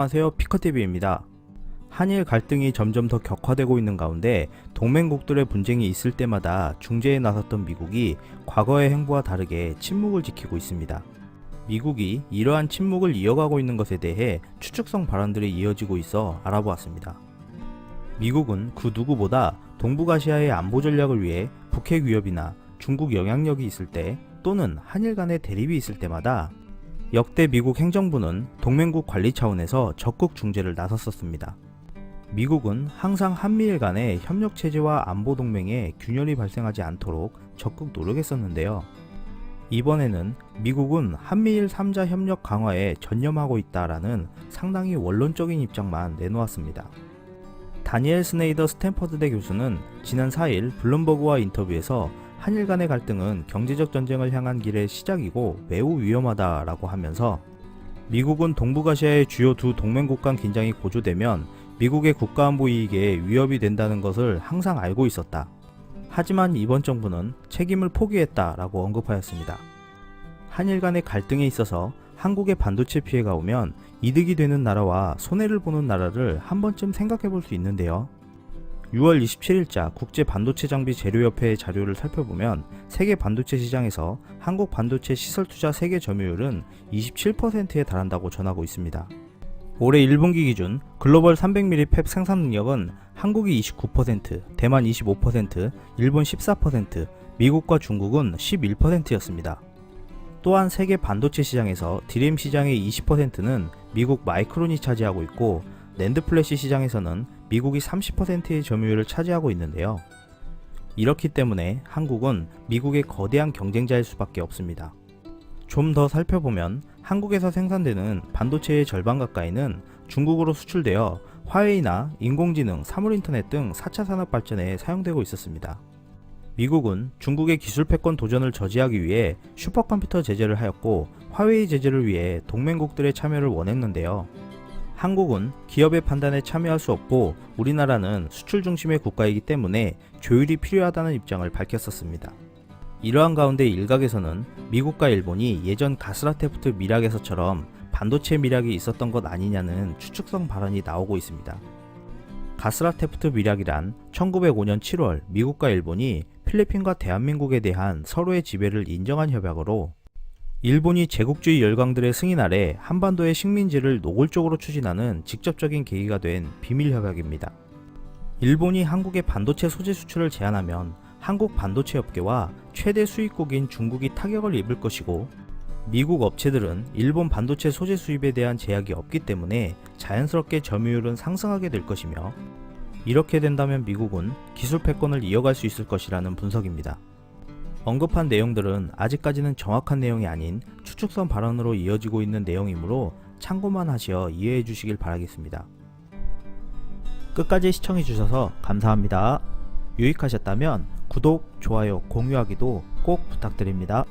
안녕하세요, 피커TV입니다. 한일 갈등이 점점 더 격화되고 있는 가운데 동맹국들의 분쟁이 있을 때마다 중재에 나섰던 미국이 과거의 행보와 다르게 침묵을 지키고 있습니다. 미국이 이러한 침묵을 이어가고 있는 것에 대해 추측성 발언들이 이어지고 있어 알아보았습니다. 미국은 그 누구보다 동북아시아의 안보 전략을 위해 북핵 위협이나 중국 영향력이 있을 때 또는 한일 간의 대립이 있을 때마다 역대 미국 행정부는 동맹국 관리 차원에서 적극 중재를 나섰었습니다. 미국은 항상 한미일 간의 협력체제와 안보동맹에 균열이 발생하지 않도록 적극 노력했었는데요. 이번에는 미국은 한미일 3자 협력 강화에 전념하고 있다라는 상당히 원론적인 입장만 내놓았습니다. 다니엘 스네이더 스탠퍼드대 교수는 지난 4일 블룸버그와 인터뷰에서 한일 간의 갈등은 경제적 전쟁을 향한 길의 시작이고 매우 위험하다라고 하면서 미국은 동북아시아의 주요 두 동맹국 간 긴장이 고조되면 미국의 국가안보 이익에 위협이 된다는 것을 항상 알고 있었다. 하지만 이번 정부는 책임을 포기했다라고 언급하였습니다. 한일 간의 갈등에 있어서 한국의 반도체 피해가 오면 이득이 되는 나라와 손해를 보는 나라를 한 번쯤 생각해 볼 수 있는데요. 6월 27일자 국제반도체장비재료협회의 자료를 살펴보면 세계 반도체 시장에서 한국 반도체 시설 투자 세계 점유율은 27%에 달한다고 전하고 있습니다. 올해 1분기 기준 글로벌 300mm 팹 생산 능력은 한국이 29%, 대만 25%, 일본 14%, 미국과 중국은 11%였습니다. 또한 세계 반도체 시장에서 DRAM 시장의 20%는 미국 마이크론이 차지하고 있고 낸드 플래시 시장에서는 미국이 30%의 점유율을 차지하고 있는데요. 이렇기 때문에 한국은 미국의 거대한 경쟁자일 수밖에 없습니다. 좀 더 살펴보면 한국에서 생산되는 반도체의 절반 가까이는 중국으로 수출되어 화웨이나 인공지능, 사물인터넷 등 4차 산업 발전에 사용되고 있었습니다. 미국은 중국의 기술 패권 도전을 저지하기 위해 슈퍼컴퓨터 제재를 하였고 화웨이 제재를 위해 동맹국들의 참여를 원했는데요. 한국은 기업의 판단에 참여할 수 없고 우리나라는 수출 중심의 국가이기 때문에 조율이 필요하다는 입장을 밝혔었습니다. 이러한 가운데 일각에서는 미국과 일본이 예전 가스라테프트 밀약에서처럼 반도체 밀약이 있었던 것 아니냐는 추측성 발언이 나오고 있습니다. 가스라테프트 밀약이란 1905년 7월 미국과 일본이 필리핀과 대한민국에 대한 서로의 지배를 인정한 협약으로 일본이 제국주의 열강들의 승인 아래 한반도의 식민지를 노골적으로 추진하는 직접적인 계기가 된 비밀협약입니다. 일본이 한국의 반도체 소재 수출을 제한하면 한국 반도체 업계와 최대 수입국인 중국이 타격을 입을 것이고 미국 업체들은 일본 반도체 소재 수입에 대한 제약이 없기 때문에 자연스럽게 점유율은 상승하게 될 것이며 이렇게 된다면 미국은 기술 패권을 이어갈 수 있을 것이라는 분석입니다. 언급한 내용들은 아직까지는 정확한 내용이 아닌 추측성 발언으로 이어지고 있는 내용이므로 참고만 하시어 이해해 주시길 바라겠습니다. 끝까지 시청해 주셔서 감사합니다. 유익하셨다면 구독, 좋아요, 공유하기도 꼭 부탁드립니다.